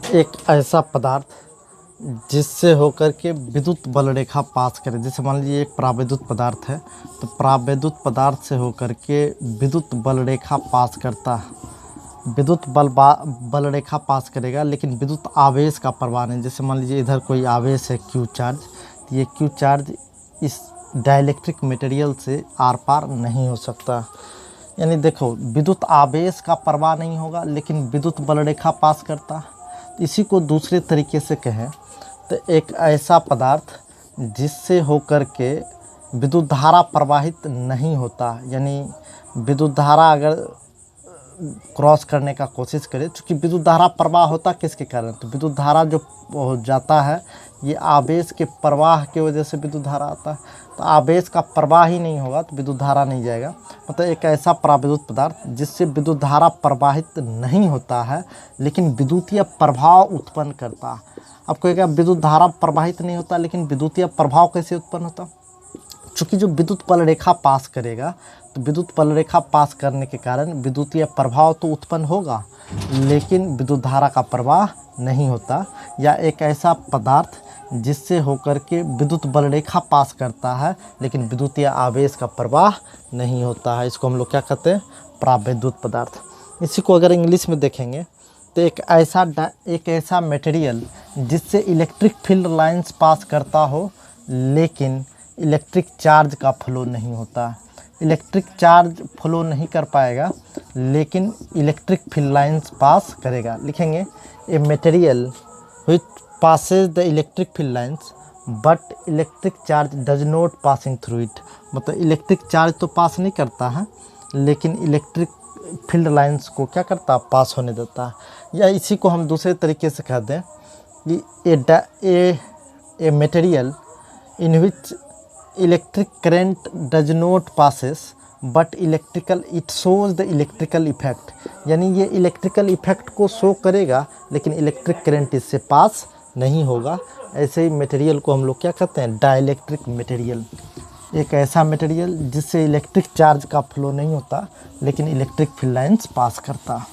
एक ऐसा पदार्थ जिससे होकर के विद्युत बल रेखा पास करे। जैसे मान लीजिए एक परावैद्युत पदार्थ है, तो परावैद्युत पदार्थ से होकर के विद्युत बल रेखा पास करता है। विद्युत बल रेखा पास करेगा, लेकिन विद्युत आवेश का प्रवाह नहीं। जैसे मान लीजिए इधर कोई आवेश है क्यू चार्ज, तो ये क्यू चार्ज इस डाइलेक्ट्रिक मटेरियल से आर पार नहीं हो सकता। यानी देखो, विद्युत आवेश का प्रवाह नहीं होगा, लेकिन विद्युत बल रेखा पास करता। इसी को दूसरे तरीके से कहें तो एक ऐसा पदार्थ जिससे होकर के विद्युत धारा प्रवाहित नहीं होता, यानी विद्युत धारा अगर क्रॉस करने का कोशिश करे, चूँकि विद्युत धारा प्रवाह होता किसके कारण, तो विद्युत धारा जो हो जाता है ये आवेश के प्रवाह की वजह से विद्युत धारा आता है। तो आवेश का प्रवाह ही नहीं होगा तो विद्युत धारा नहीं जाएगा। मतलब एक ऐसा परावैद्युत पदार्थ जिससे विद्युत धारा प्रवाहित नहीं होता है, लेकिन विद्युतीय प्रभाव उत्पन्न करता है। अब कहेगा विद्युत धारा प्रवाहित नहीं होता, लेकिन विद्युतीय प्रभाव कैसे उत्पन्न होता। चूँकि जो विद्युत बल रेखा पास करेगा, तो विद्युत बल रेखा पास करने के कारण विद्युतीय प्रभाव तो उत्पन्न होगा, लेकिन विद्युत धारा का प्रवाह नहीं होता। या एक ऐसा पदार्थ जिससे होकर के विद्युत बल रेखा पास करता है, लेकिन विद्युतीय आवेश का प्रवाह नहीं होता है, इसको हम लोग क्या कहते हैं, परावैद्युत पदार्थ। इसी को अगर इंग्लिश में देखेंगे तो एक ऐसा मटेरियल जिससे इलेक्ट्रिक फील्ड लाइंस पास करता हो, लेकिन इलेक्ट्रिक चार्ज का फ्लो नहीं होता। इलेक्ट्रिक चार्ज फ्लो नहीं कर पाएगा, लेकिन इलेक्ट्रिक फील्ड लाइंस पास करेगा। लिखेंगे a material which passes the electric field lines but electric charge does not passing through it। मतलब इलेक्ट्रिक चार्ज तो पास नहीं करता है, लेकिन इलेक्ट्रिक फील्ड लाइंस को क्या करता है, पास होने देता है। या इसी को हम दूसरे तरीके से कह दें कि a material in which electric current does not passes but electrical it shows the electrical effect. यानी ये इलेक्ट्रिकल इफेक्ट को शो करेगा, लेकिन इलेक्ट्रिक करंट इससे पास नहीं होगा। ऐसे ही मटेरियल को हम लोग क्या कहते हैं, डाइलेक्ट्रिक मटेरियल। एक ऐसा मटेरियल जिससे इलेक्ट्रिक चार्ज का फ्लो नहीं होता, लेकिन इलेक्ट्रिक फील्ड लाइंस पास करता।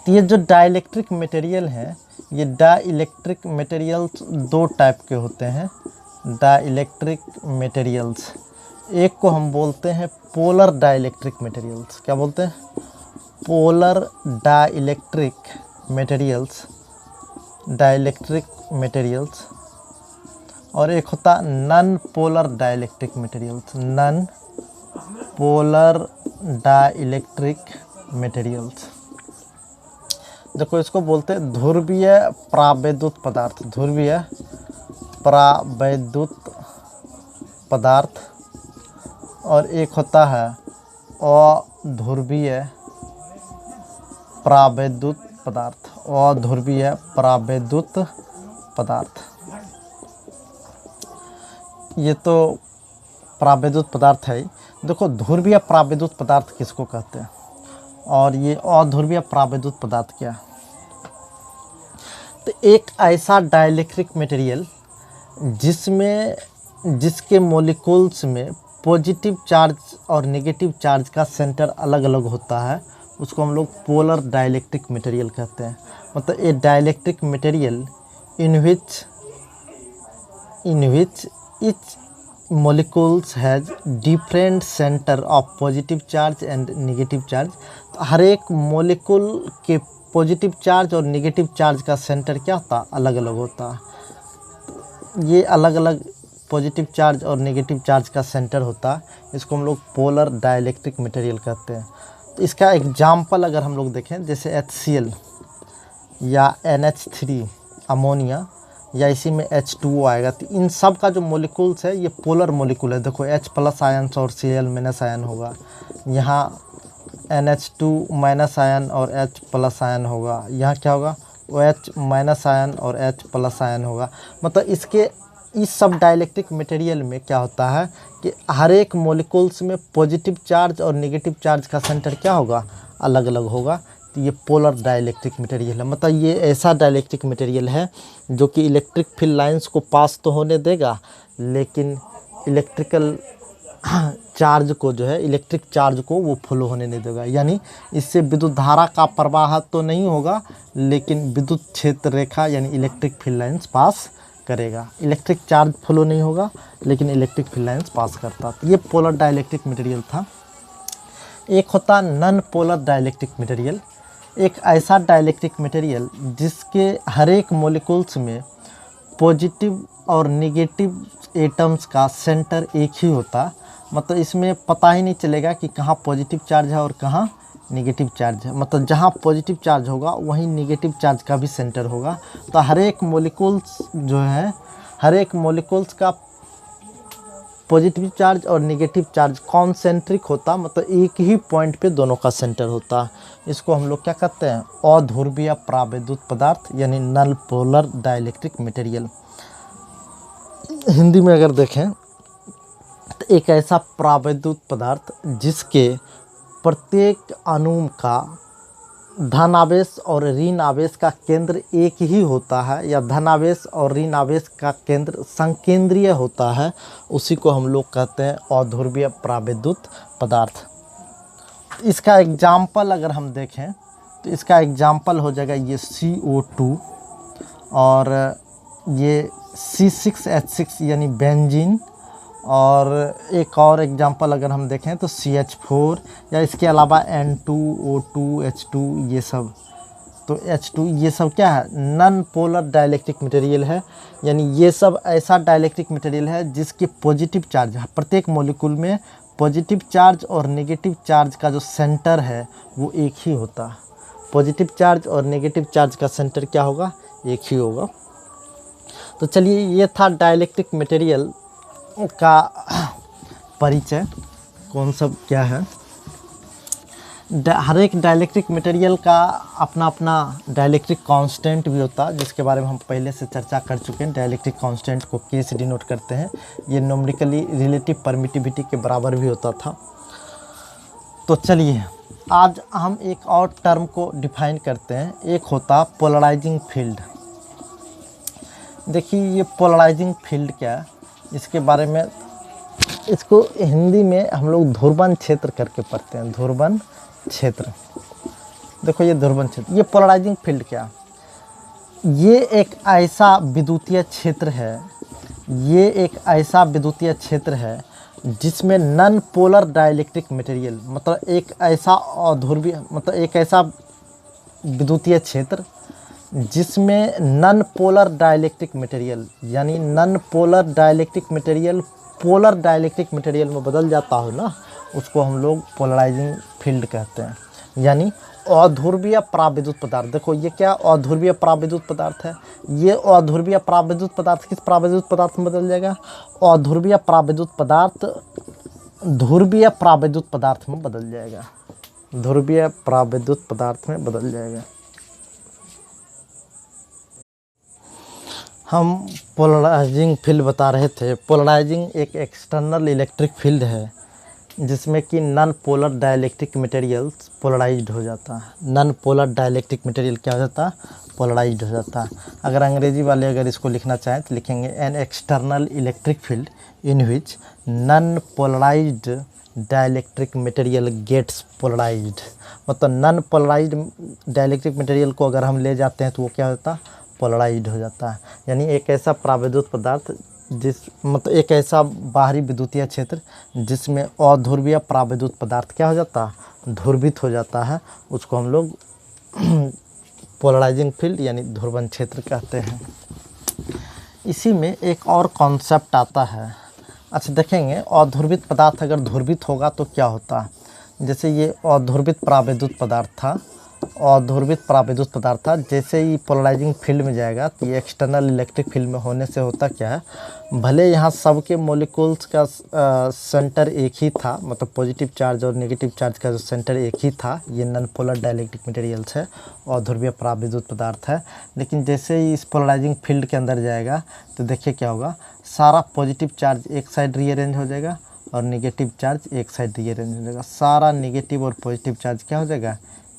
तो ये जो डाइलेक्ट्रिक मटेरियल है, ये डाइलेक्ट्रिक मटेरियल्स दो टाइप के होते हैं। डाइलेक्ट्रिक मटेरियल्स, एक को हम बोलते हैं पोलर डाइलेक्ट्रिक मटेरियल्स। क्या बोलते हैं, polar dielectric materials, dielectric materials. और एक होता non polar dielectric materials, non polar dielectric materials. देखो, इसको बोलते हैं ध्रुवीय परावैद्युत पदार्थ, ध्रुवीय परावैद्युत पदार्थ। और एक होता है अध्रुवीय परावैद्युत पदार्थ, अध्रुवीय परावैद्युत पदार्थ। ये तो परावैद्युत पदार्थ है। देखो, ध्रुवीय परावैद्युत पदार्थ किसको कहते हैं, और ये अध्रुवीय परावैद्युत पदार्थ क्या। तो एक ऐसा डाइलेक्ट्रिक मटेरियल जिसके मॉलिक्यूल्स में पॉजिटिव चार्ज और नेगेटिव चार्ज का सेंटर अलग अलग होता है, उसको हम लोग पोलर डाइलेक्ट्रिक मटेरियल कहते हैं। मतलब a dielectric material in which each molecules has different center of positive charge and negative charge। तो हर एक मॉलिक्यूल के पॉजिटिव चार्ज और नेगेटिव चार्ज का सेंटर क्या होता है, अलग अलग होता है। ये अलग अलग पॉजिटिव चार्ज और नेगेटिव चार्ज का सेंटर होता है, इसको हम लोग पोलर डाइलेक्ट्रिक मटेरियल कहते हैं। तो इसका एग्जाम्पल अगर हम लोग देखें, जैसे HCl या NH3 अमोनिया, या इसी में H2O आएगा, तो इन सब का जो मॉलिक्यूल्स है ये पोलर मॉलिक्यूल है। देखो, H+ आयन और Cl- आयन होगा, यहाँ NH2- आयन और H+ आयन होगा, यहाँ क्या होगा, OH- आयन और H+ आयन होगा। मतलब इस सब डाइलेक्ट्रिक मटेरियल में क्या होता है कि हर एक मॉलिक्यूल्स में पॉजिटिव चार्ज और नेगेटिव चार्ज का सेंटर क्या होगा, अलग अलग होगा। तो ये पोलर डाइलेक्ट्रिक मटेरियल है। मतलब ये ऐसा डाइलेक्ट्रिक मटेरियल है जो कि इलेक्ट्रिक फील्ड लाइंस को पास तो होने देगा, लेकिन इलेक्ट्रिकल चार्ज को जो है, इलेक्ट्रिक चार्ज को वो फ्लो होने नहीं देगा। यानी इससे विद्युत धारा का प्रवाह तो नहीं होगा, लेकिन विद्युत क्षेत्र रेखा यानी इलेक्ट्रिक फील्ड लाइंस पास करेगा। इलेक्ट्रिक चार्ज फ्लो नहीं होगा, लेकिन इलेक्ट्रिक फील्ड लाइंस पास करता। तो ये पोलर डाइलेक्ट्रिक मटेरियल था। एक होता नॉन पोलर डाइलेक्ट्रिक मटेरियल, एक ऐसा डाइलेक्ट्रिक मटेरियल जिसके हर एक मॉलिक्यूल्स में पॉजिटिव और नेगेटिव एटम्स का सेंटर एक ही होता। मतलब इसमें पता ही नहीं चलेगा कि कहाँ पॉजिटिव चार्ज है और कहाँ नेगेटिव चार्ज है। मतलब जहाँ पॉजिटिव चार्ज होगा वहीं नेगेटिव चार्ज का भी सेंटर होगा। तो हर एक मॉलिक्यूल्स जो है, हर एक मॉलिक्यूल्स का पॉजिटिव चार्ज और नेगेटिव चार्ज कॉन्सेंट्रिक होता। मतलब एक ही पॉइंट पे दोनों का सेंटर होता। इसको हम लोग क्या कहते हैं, अध्रुवीय प्राविद्युत पदार्थ यानी non polar dielectric material. Hindi में अगर देखें तो एक ऐसा प्राविद्युत पदार्थ जिसके प्रत्येक अणु का धन आवेश और ऋण आवेश का केंद्र एक ही होता है, या धन आवेश और ऋण आवेश का केंद्र संकेंद्रीय होता है, उसी को हम लोग कहते हैं अध्रुवीय प्राविद्युत पदार्थ। इसका एग्जाम्पल अगर हम देखें तो इसका एग्जाम्पल हो जाएगा ये CO2 और ये C6H6 यानी बेंजीन, और एक और एग्जांपल अगर हम देखें तो CH4, या इसके अलावा N2O2 H2 ये सब। तो H2 ये सब क्या है, नॉन पोलर डाइलेक्ट्रिक मटेरियल है। यानी ये सब ऐसा डाइलेक्ट्रिक मटेरियल है जिसके पॉजिटिव चार्ज है, प्रत्येक मॉलिक्यूल में पॉजिटिव चार्ज और नेगेटिव चार्ज का जो सेंटर है वो एक ही होता। पॉजिटिव चार्ज और नेगेटिव चार्ज का सेंटर क्या होगा, एक ही होगा। तो चलिए, ये था डाइलेक्ट्रिक मटेरियल का परिचय, कौन सब क्या है। हर एक डाइलेक्ट्रिक मटेरियल का अपना अपना डाइलेक्ट्रिक कांस्टेंट भी होता है, जिसके बारे में हम पहले से चर्चा कर चुके हैं। डाइलेक्ट्रिक कांस्टेंट को K से डिनोट करते हैं। ये न्यूमेरिकली रिलेटिव परमिटिविटी के बराबर भी होता था। तो चलिए, आज हम एक और टर्म को डिफाइन करते हैं। एक होता पोलराइजिंग फील्ड। देखिए, ये पोलराइजिंग फील्ड क्या है, इसके बारे में, इसको हिंदी में हम लोग ध्रुवन क्षेत्र करके पढ़ते हैं। ध्रुवन क्षेत्र, देखो ये ध्रुवन क्षेत्र। ये पोलराइजिंग फील्ड क्या, ये एक ऐसा विद्युतीय क्षेत्र है, ये एक ऐसा विद्युतीय क्षेत्र है जिसमें नॉन पोलर डाइलेक्ट्रिक मटेरियल, मतलब एक ऐसा अध्रुवीय, मतलब एक ऐसा विद्युतीय क्षेत्र जिसमें नॉन पोलर डाइलेक्ट्रिक मटेरियल, यानी non polar dielectric material polar dielectric material में बदल जाता हो ना, उसको हम लोग पोलराइजिंग फील्ड कहते हैं। यानी अध्रुवीय प्राविद्युत पदार्थ। देखो ये क्या अध्रुवीय प्राविद्युत पदार्थ है, ये अध्रुवीय प्राविद्युत पदार्थ किस प्राविद्युत पदार्थ में बदल जाएगा, अध्रुवीय प्राविद्युत पदार्थ ध्रुवीय प्राविद्युत पदार्थ में बदल जाएगा, ध्रुवीय प्राविद्युत पदार्थ में बदल जाएगा। हम पोलराइजिंग फील्ड बता रहे थे। पोलराइजिंग एक एक्सटर्नल इलेक्ट्रिक फील्ड है जिसमें कि non polar dielectric materials polarised हो जाता है। नॉन पोलर डाइलेक्ट्रिक मटेरियल क्या हो जाता है, पोलराइज्ड हो जाता है। अगर अंग्रेजी वाले अगर इसको लिखना चाहें तो लिखेंगे an external electric field in which non polarised dielectric material gets polarised. मतलब नॉन पोलराइज्ड डाइलेक्ट्रिक मटेरियल को अगर हम ले जाते हैं तो वो क्या होता है, पोलराइज्ड हो जाता है। यानी एक ऐसा प्राविद्युत पदार्थ जिस, मतलब एक ऐसा बाहरी विद्युतीय क्षेत्र जिसमें अध्रुवीय प्राविद्युत पदार्थ क्या हो जाता है, ध्रुवित हो जाता है, उसको हम लोग पोलराइजिंग फील्ड यानी ध्रुवन क्षेत्र कहते हैं। इसी में एक और कॉन्सेप्ट आता है। अच्छा देखेंगे, अध्रुवित पदार्थ अगर ध्रुवित होगा तो क्या होता है। जैसे ये अध्रुवित प्राविद्युत पदार्थ था, अध्रुवित प्राविद्युत पदार्थ था, जैसे ही पोलराइजिंग फील्ड में जाएगा तो ये एक्सटर्नल इलेक्ट्रिक फील्ड में होने से होता क्या है, भले यहाँ सबके मॉलिक्यूल्स का सेंटर एक ही था, मतलब पॉजिटिव चार्ज और नेगेटिव चार्ज का जो सेंटर एक ही था, ये नॉन पोलर डाइलेक्ट्रिक मटेरियल्स है, अध्रुवीय प्राविद्युत पदार्थ है। लेकिन जैसे ही इस पोलराइजिंग फील्ड के अंदर जाएगा तो देखिए क्या होगा, सारा पॉजिटिव चार्ज एक साइड रीअरेंज हो जाएगा और नेगेटिव चार्ज एक साइड रीअरेंज हो जाएगा। सारा नेगेटिव और पॉजिटिव चार्ज क्या हो जाएगा,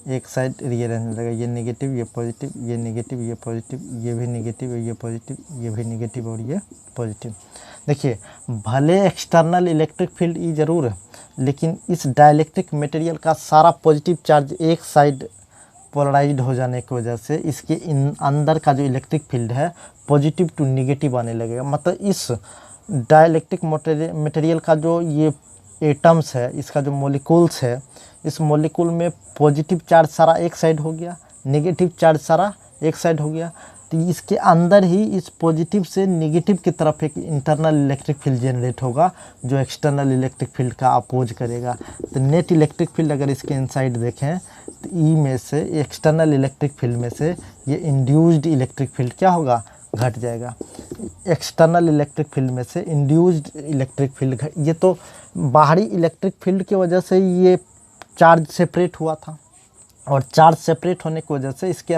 एक साइड रीअरेंज हो जाएगा, ये नेगेटिव, ये पॉजिटिव, ये नेगेटिव, ये पॉजिटिव, ये भी नेगेटिव, ये पॉजिटिव, ये भी नेगेटिव और ये पॉजिटिव। देखिए, भले एक्सटर्नल इलेक्ट्रिक फील्ड ई ज़रूर है, लेकिन इस डाइलेक्ट्रिक मटेरियल का सारा पॉजिटिव चार्ज एक साइड पोलराइज्ड हो जाने की वजह से इसके अंदर का जो इलेक्ट्रिक फील्ड है पॉजिटिव टू नेगेटिव आने लगेगा। मतलब इस डाइलेक्ट्रिक मटेरियल का जो ये एटम्स है, इसका जो मॉलिक्यूल्स है, इस मॉलिक्यूल में पॉजिटिव चार्ज सारा एक साइड हो गया, नेगेटिव चार्ज सारा एक साइड हो गया। तो इसके अंदर ही इस पॉजिटिव से नेगेटिव की तरफ एक इंटरनल इलेक्ट्रिक फील्ड जनरेट होगा जो एक्सटर्नल इलेक्ट्रिक फील्ड का अपोज करेगा। तो नेट इलेक्ट्रिक फील्ड अगर इसके इनसाइड देखें तो ई में से, एक्सटर्नल इलेक्ट्रिक फील्ड में से ये इंड्यूस्ड इलेक्ट्रिक फील्ड क्या होगा, घट जाएगा। एक्सटर्नल इलेक्ट्रिक फील्ड में से इंड्यूस्ड इलेक्ट्रिक फील्ड, ये तो बाहरी इलेक्ट्रिक फील्ड की वजह से ये चार्ज सेपरेट हुआ था, और चार्ज सेपरेट होने की वजह से इसके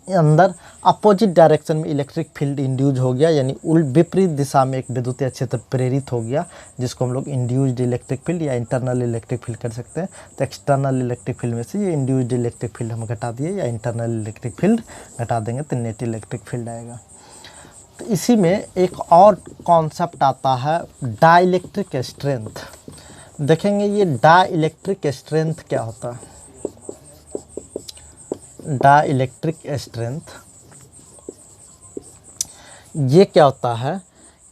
अंदर अपोजिट डायरेक्शन में इलेक्ट्रिक फील्ड इंड्यूज हो गया, यानी विपरीत दिशा में एक विद्युतीय क्षेत्र प्रेरित हो गया, जिसको हम लोग इंड्यूस्ड इलेक्ट्रिक फील्ड या इंटरनल इलेक्ट्रिक फील्ड कर सकते हैं। तो एक्सटर्नल इलेक्ट्रिक फील्ड में से ये इंड्यूस्ड इलेक्ट्रिक फील्ड हम घटा दिए, या इंटरनल इलेक्ट्रिक फील्ड घटा देंगे तो नेट इलेक्ट्रिक फील्ड आएगा। तो इसी में एक और कॉन्सेप्ट आता है डाइलेक्ट्रिक स्ट्रेंथ। देखेंगे ये डाइलेक्ट्रिक स्ट्रेंथ क्या होता है। डाइलेक्ट्रिक स्ट्रेंथ ये क्या होता है,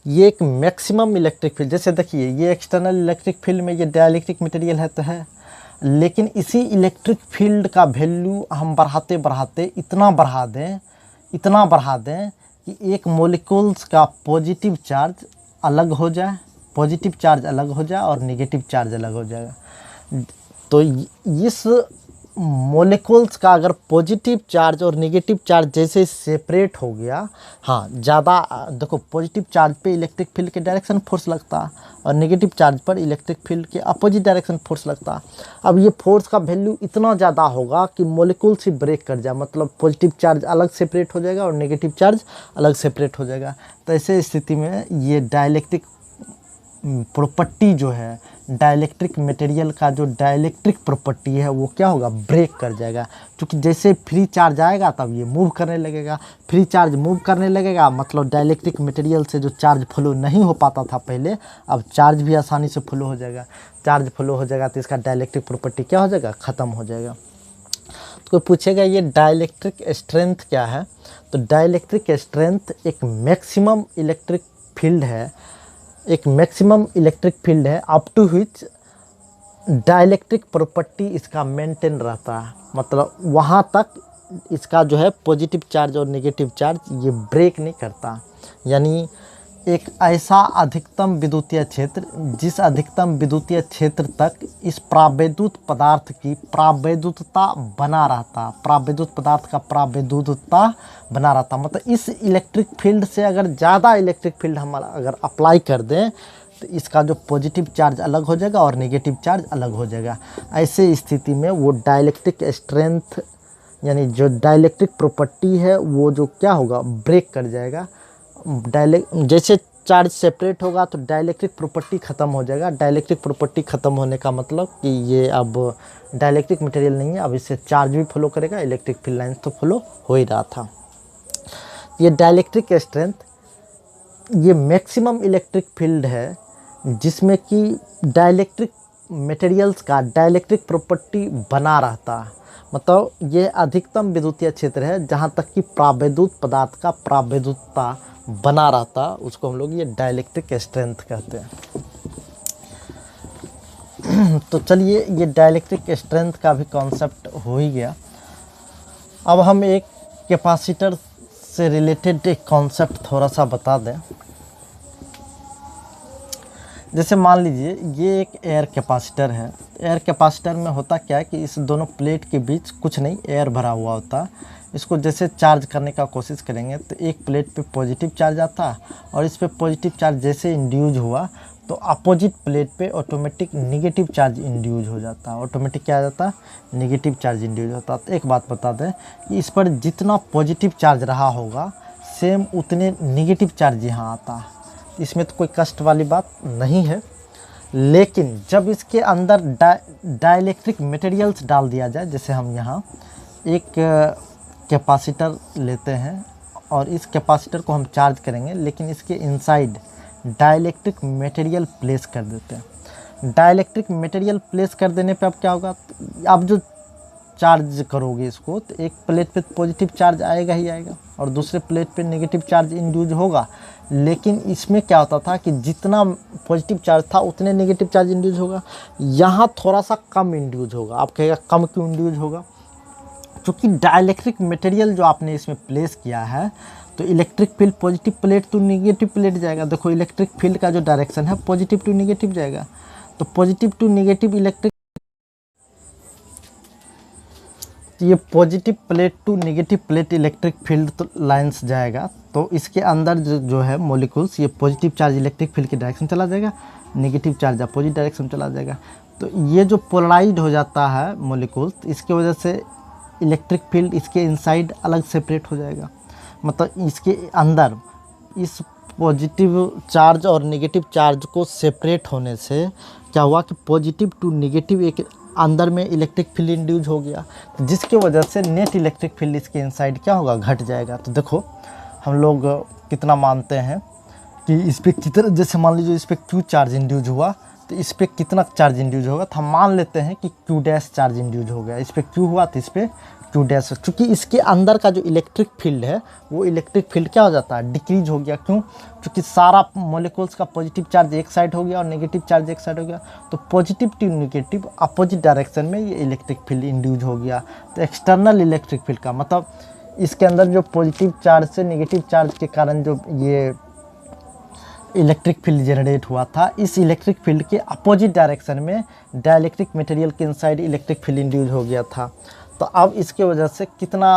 ये एक मैक्सिमम इलेक्ट्रिक फील्ड, जैसे देखिए ये एक्सटर्नल इलेक्ट्रिक फील्ड में ये डाइलेक्ट्रिक मटेरियल है तो है, लेकिन इसी इलेक्ट्रिक फील्ड का वैल्यू हम बढ़ाते बढ़ाते इतना बढ़ा दें कि एक मॉलिक्यूल्स का पॉजिटिव चार्ज अलग हो जाए, पॉजिटिव चार्ज अलग हो जाए और नेगेटिव चार्ज अलग हो जाएगा। तो इस मॉलिक्यूल्स का अगर पॉजिटिव चार्ज और नेगेटिव चार्ज जैसे सेपरेट हो गया, हाँ ज़्यादा देखो पॉजिटिव चार्ज पे इलेक्ट्रिक फील्ड के डायरेक्शन फोर्स लगता और नेगेटिव चार्ज पर इलेक्ट्रिक फील्ड के अपोजिट डायरेक्शन फोर्स लगता। अब ये फोर्स का वैल्यू इतना ज़्यादा होगा कि मॉलिक्यूल्स ही ब्रेक कर जाए, मतलब पॉजिटिव चार्ज अलग सेपरेट हो जाएगा और नेगेटिव चार्ज अलग सेपरेट हो जाएगा। तो ऐसे स्थिति में ये डाइलेक्ट्रिक प्रॉपर्टी जो है, डाइलेक्ट्रिक मटेरियल का जो डाइलेक्ट्रिक प्रॉपर्टी है वो क्या होगा, ब्रेक कर जाएगा। क्योंकि जैसे फ्री चार्ज आएगा तब ये मूव करने लगेगा, फ्री चार्ज मूव करने लगेगा, मतलब डाइलेक्ट्रिक मटेरियल से जो चार्ज फ्लो नहीं हो पाता था पहले, अब चार्ज भी आसानी से फ्लो हो जाएगा। चार्ज फ्लो हो जाएगा तो इसका डाइलेक्ट्रिक प्रॉपर्टी क्या हो जाएगा, ख़त्म हो जाएगा। तो कोई पूछेगा ये डाइलेक्ट्रिक स्ट्रेंथ क्या है, तो डाइलेक्ट्रिक स्ट्रेंथ एक मैक्सिमम इलेक्ट्रिक फील्ड है, एक मैक्सिमम इलेक्ट्रिक फील्ड है up to which dielectric property इसका मेंटेन रहता है। मतलब वहाँ तक इसका जो है पॉजिटिव चार्ज और नेगेटिव चार्ज ये ब्रेक नहीं करता। यानी एक ऐसा अधिकतम विद्युतीय क्षेत्र, जिस अधिकतम विद्युतीय क्षेत्र तक इस प्रावैद्युत पदार्थ की प्रावैद्युतता बना रहता, प्रावैद्युत पदार्थ का प्रावैद्युतता बना रहता। मतलब इस इलेक्ट्रिक फील्ड से अगर ज़्यादा इलेक्ट्रिक फील्ड हम अगर अप्लाई कर दें तो इसका जो पॉजिटिव चार्ज अलग हो जाएगा और नेगेटिव चार्ज अलग हो जाएगा। ऐसे स्थिति में वो डाइलेक्ट्रिक स्ट्रेंथ यानी जो डाइलेक्ट्रिक प्रॉपर्टी है वो जो क्या होगा, ब्रेक कर जाएगा। जैसे चार्ज सेपरेट होगा तो डाइलेक्ट्रिक प्रॉपर्टी ख़त्म हो जाएगा। डाइलेक्ट्रिक प्रॉपर्टी ख़त्म होने का मतलब कि ये अब डाइलेक्ट्रिक मटेरियल नहीं है, अब इससे चार्ज भी फ्लो करेगा, इलेक्ट्रिक फील्ड लाइन तो फ्लो हो ही रहा था। ये डाइलेक्ट्रिक स्ट्रेंथ ये मैक्सिमम इलेक्ट्रिक फील्ड है जिसमें कि डाइलेक्ट्रिक मटेरियल्स का डाइलेक्ट्रिक प्रॉपर्टी बना रहता है। मतलब ये अधिकतम विद्युतीय क्षेत्र है जहाँ तक कि प्रावैद्युत पदार्थ का प्रावैद्युतता बना रहता, उसको हम लोग ये डाइलेक्ट्रिक स्ट्रेंथ कहते हैं। तो चलिए ये डाइलेक्ट्रिक स्ट्रेंथ का भी कॉन्सेप्ट हो ही गया। अब हम एक कैपेसिटर से रिलेटेड एक कॉन्सेप्ट थोड़ा सा बता दें। जैसे मान लीजिए ये एक एयर कैपेसिटर है। एयर कैपेसिटर में होता क्या है कि इस दोनों प्लेट के बीच कुछ नहीं, एयर भरा हुआ होता है। इसको जैसे चार्ज करने का कोशिश करेंगे तो एक प्लेट पे पॉजिटिव चार्ज आता है और इस पे पॉजिटिव चार्ज जैसे इंड्यूज हुआ तो अपोजिट प्लेट पे ऑटोमेटिक नेगेटिव चार्ज इंड्यूज हो जाता है। ऑटोमेटिक क्या आ जाता है, नेगेटिव चार्ज इंड्यूज होता है। तो एक बात बता दें कि इस पर जितना पॉजिटिव चार्ज रहा होगा सेम उतने नेगेटिव चार्ज यहाँ आता है। इसमें तो कोई कष्ट वाली बात नहीं है। लेकिन जब इसके अंदर डाइलेक्ट्रिक मटेरियल्स डाल दिया जाए, जैसे हम यहाँ एक कैपेसिटर लेते हैं और इस कैपेसिटर को हम चार्ज करेंगे, लेकिन इसके इनसाइड डाइलेक्ट्रिक मटेरियल प्लेस कर देते हैं। डाइलेक्ट्रिक मटेरियल प्लेस कर देने पे अब क्या होगा, आप जो चार्ज करोगे इसको, तो एक प्लेट पे पॉजिटिव चार्ज आएगा ही आएगा और दूसरे प्लेट पे नेगेटिव चार्ज इंड्यूज होगा। लेकिन इसमें क्या होता था कि जितना पॉजिटिव चार्ज था उतने नेगेटिव चार्ज इंड्यूज होगा, यहाँ थोड़ा सा कम इंड्यूज होगा। आप कहेगा कम क्यों इंड्यूज होगा, क्योंकि डाइलेक्ट्रिक मटेरियल जो आपने इसमें प्लेस किया है, तो electric field positive plate to negative plate जाएगा। देखो इलेक्ट्रिक फील्ड का जो डायरेक्शन है पॉजिटिव टू नेगेटिव जाएगा, तो पॉजिटिव टू नेगेटिव इलेक्ट्रिक, ये positive plate to negative plate electric field तो लाइंस जाएगा। तो इसके अंदर जो है मॉलिक्यूल्स, ये पॉजिटिव चार्ज इलेक्ट्रिक फील्ड की डायरेक्शन चला जाएगा, नेगेटिव चार्ज अपोजिट डायरेक्शन चला जाएगा। तो ये जो पोलराइज हो जाता है मॉलिक्यूल्स, इसकी वजह से इलेक्ट्रिक फील्ड इसके इनसाइड अलग सेपरेट हो जाएगा। मतलब इसके अंदर इस पॉजिटिव चार्ज और नेगेटिव चार्ज को सेपरेट होने से क्या हुआ कि पॉजिटिव टू नेगेटिव एक अंदर में इलेक्ट्रिक फील्ड इंड्यूज हो गया, तो जिसकी वजह से नेट इलेक्ट्रिक फील्ड इसके इनसाइड क्या होगा, घट जाएगा। तो देखो हम लोग कितना मानते हैं कि इस पर कितना, जैसे मान लीजिए इस पर क्यू चार्ज इंड्यूज हुआ, तो इस पर कितना चार्ज इंड्यूज होगा, तो हम मान लेते हैं कि क्यू डैश चार्ज इंड्यूज हो गया। इस पर क्यू हुआ तो इस पर क्यू डैश, क्योंकि इसके अंदर का जो इलेक्ट्रिक फील्ड है वो इलेक्ट्रिक फील्ड क्या हो जाता है, डिक्रीज हो गया। क्यों, क्योंकि सारा मॉलिक्यूल्स का पॉजिटिव चार्ज एक साइड हो गया और नेगेटिव चार्ज एक साइड हो गया, तो positive to negative opposite direction में ये इलेक्ट्रिक फील्ड इंड्यूज हो गया। तो एक्सटर्नल इलेक्ट्रिक फील्ड का मतलब इसके अंदर जो पॉजिटिव चार्ज से नेगेटिव चार्ज के कारण जो ये इलेक्ट्रिक फील्ड जनरेट हुआ था, इस इलेक्ट्रिक फील्ड के अपोजिट डायरेक्शन में डाइलेक्ट्रिक मटेरियल के इनसाइड इलेक्ट्रिक फील्ड इंड्यूज हो गया था। तो अब इसके वजह से कितना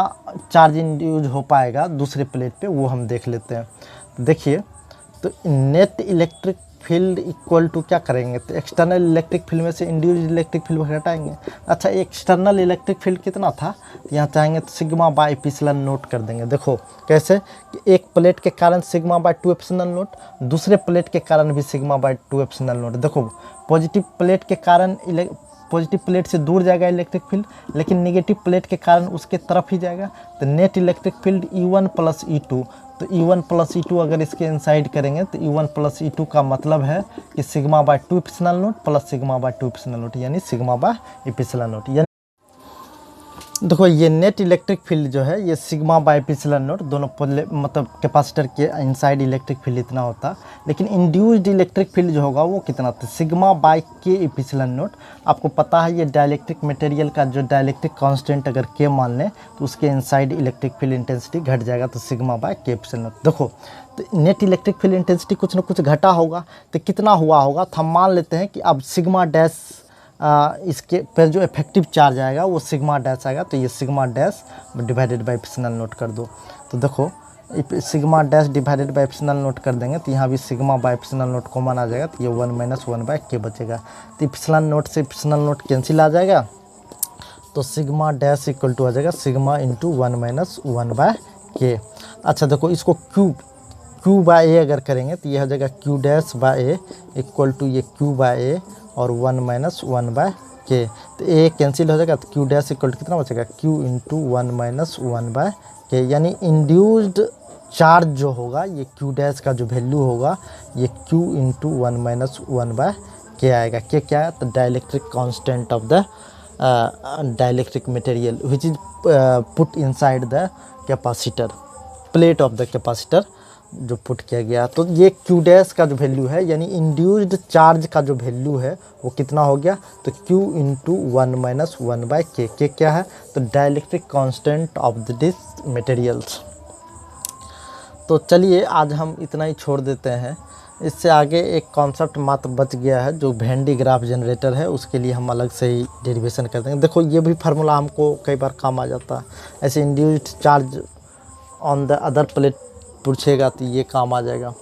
चार्ज इंड्यूज हो पाएगा दूसरे प्लेट पे, वो हम देख लेते हैं। देखिए, तो net electric field equal to क्या करेंगे, तो एक्सटर्नल इलेक्ट्रिक फील्ड में से इंड्यूज इलेक्ट्रिक फील्ड घटाएंगे। अच्छा, एक्सटर्नल इलेक्ट्रिक फील्ड कितना था, यहाँ चाहेंगे तो सिग्मा बाय एप्सिलॉन नोट कर देंगे। देखो कैसे कि एक प्लेट के कारण सिग्मा बाय 2 एप्सिलॉन नोट, दूसरे प्लेट के कारण भी सिग्मा बाय 2 एप्सिलॉन नोट। देखो पॉजिटिव प्लेट के कारण पॉजिटिव प्लेट से दूर जाएगा इलेक्ट्रिक फील्ड, लेकिन नेगेटिव प्लेट के कारण उसके तरफ ही जाएगा। तो net electric field E1 plus E2, तो E1 प्लस E2 अगर इसके इनसाइड करेंगे तो E1 प्लस E2 का मतलब है कि sigma bye 2 epsilon note plus sigma bye 2 epsilon note, यानी सिग्मा बाय एप्सिलॉन नोट। देखो ये नेट इलेक्ट्रिक फील्ड जो है ये सिग्मा बाय एप्सिलॉन नोट, दोनों मतलब कैपेसिटर के इनसाइड इलेक्ट्रिक फील्ड इतना होता, लेकिन इंड्यूस्ड इलेक्ट्रिक फील्ड जो होगा वो कितना था, सिग्मा बाय के एप्सिलॉन नोट। आपको पता है ये डाइलेक्ट्रिक मटेरियल का जो डाइलेक्ट्रिक कांस्टेंट अगर के मान लें तो उसके इनसाइड इलेक्ट्रिक फील्ड इंटेंसिटी घट जाएगा, तो सिग्मा बाय के एप्सिलॉन नोट। देखो तो नेट इलेक्ट्रिक फील्ड इंटेंसिटी कुछ ना कुछ घटा होगा, तो कितना हुआ होगा, तो हम मान लेते हैं कि अब सिग्मा डैश इसके पर जो इफेक्टिव चार्ज आएगा वो सिग्मा डैश आएगा, तो ये sigma dash divided by epsilon naught कर दो। तो देखो sigma dash divided by epsilon naught कर देंगे तो यहाँ भी sigma by epsilon naught common आ जाएगा, तो ये 1 माइनस 1 बाय के बचेगा। तो एप्सिलॉन नोट से एप्सिलॉन नोट कैंसिल आ जाएगा, तो सिग्मा डैश इक्वल टू आ जाएगा सिग्मा इंटू 1 माइनस 1 बाय के। अच्छा देखो इसको क्यू बाय ए अगर करेंगे तो ये हो जाएगा Q dash by A equal to ये क्यू बाय ए और 1 माइनस 1 बाय के। तो ए कैंसिल हो जाएगा, तो क्यू डैश इक्वल टू कितना बचेगा, क्यू इंटू 1 माइनस 1 बाय के। यानी इंड्यूस्ड चार्ज जो होगा ये क्यू डैश का जो वैल्यू होगा ये क्यू इंटू 1 माइनस 1 बाय के आएगा। के क्या है, तो dielectric constant of the dielectric material which is put inside the capacitor, plate of the capacitor जो पुट किया गया। तो ये क्यू डैश का जो वैल्यू है यानी इंड्यूस्ड चार्ज का जो वैल्यू है वो कितना हो गया, तो क्यू इंटू 1 माइनस 1 बाय के। के क्या है, तो dielectric constant of the this materials. तो चलिए आज हम इतना ही छोड़ देते हैं, इससे आगे एक कॉन्सेप्ट मात्र बच गया है जो वेन डी ग्राफ जनरेटर है, उसके लिए हम अलग से ही डेरिवेशन कर देंगे। देखो ये भी फार्मूला हमको कई बार काम आ जाता है, ऐसे induced charge on the other plate पूछेगा तो ये काम आ जाएगा।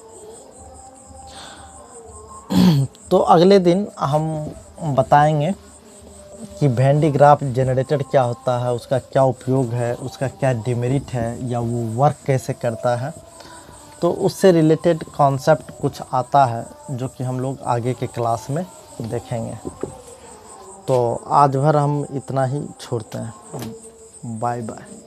तो अगले दिन हम बताएंगे कि वेन डी ग्राफ जनरेटर क्या होता है, उसका क्या उपयोग है, उसका क्या डिमेरिट है, या वो वर्क कैसे करता है। तो उससे रिलेटेड कॉन्सेप्ट कुछ आता है जो कि हम लोग आगे के क्लास में देखेंगे। तो आज भर हम इतना ही छोड़ते हैं। Bye bye.